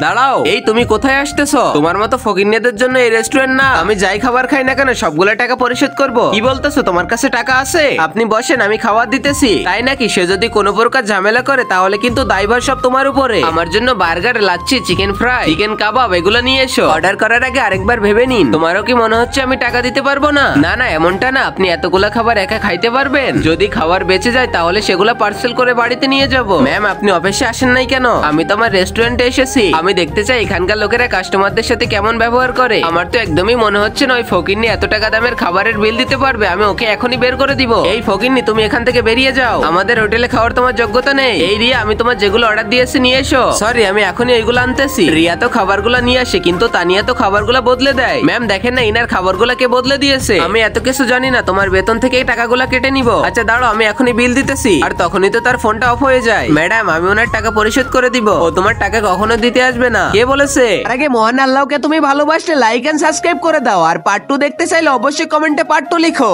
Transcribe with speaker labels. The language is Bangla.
Speaker 1: দাঁড়াও, এই তুমি কোথায় আসতেছো? তোমার মতো ফকিন্নেদের জন্য এই রেস্টুরেন্ট না। আমি যাই খাবার খাই না কেন সবগুলা টাকা পরিশোধ করব। কি বলতেছো? তোমার কাছে টাকা আছে? আপনি বসেন, আমি খাবার দিতেছি। তাই নাকি? সে যদি কোনো প্রকার ঝামেলা করে তাহলে কিন্তু দায়ভার সব তোমার উপরে। আমার জন্য burger, lassi, chicken fry, chicken kebab এগুলো নিয়ে এসো। অর্ডার করার আগে আরেকবার ভেবে নিন। তোমারও কি মনে হচ্ছে আমি টাকা দিতে পারবো না? না না, এমনটা না। আপনি এতগুলা খাবার একা খাইতে পারবেন। যদি খাবার বেঁচে যায় তাহলে সেগুলা পার্সেল করে বাড়িতে নিয়ে যাব। ম্যাম, আপনি অফিসে আসেন নাই কেন? আমি তো আমার রেস্টুরেন্টে এসেছি। আমি দেখতে চাই এখানকার লোকেরা কাস্টমারদের সাথে কেমন ব্যবহার করে। আমার তো একদমই মনে হচ্ছে না ওই ফকিন্নি এত টাকা দামের খাবারের বিল দিতে পারবে। আমি ওকে এখনই বের করে দিব। এই ফকিন্নি, তুমি এখান থেকে বেরিয়ে যাও। আমাদের হোটেলে খাওয়ার তোমার যোগ্যতা নেই। এই রিয়া, আমি তোমার যেগুলো অর্ডার দিয়েছি নিয়ে এসো। সরি, আমি এখনই ওইগুলো আনতেছি। রিয়া তো খাবারগুলো নিয়ে আসে, কিন্তু তানিয়া তো খাবারগুলো বদলে দেয়। ম্যাম দেখেন না, ইনার খাবারগুলো কে বদলে দিয়েছে। আমি এত কিছু জানি না, তোমার বেতন থেকে এই টাকাগুলো কেটে নিব। আচ্ছা দাঁড়াও, আমি এখনই বিল দিতেছি। আর তখনই তো তার ফোনটা অফ হয়ে যায়। ম্যাডাম, আমি ওনার টাকা পরিশোধ করে দিব। ও তোমার টাকা কখনো দিতে আসবে না। কে বলেছে? আগে মহান আল্লাহকে তুমি ভালোবাসলে লাইক এন্ড সাবস্ক্রাইব করে দাও। আর পার্ট 2 দেখতে চাইলে অবশ্যই কমেন্টে পার্ট 2 লিখো।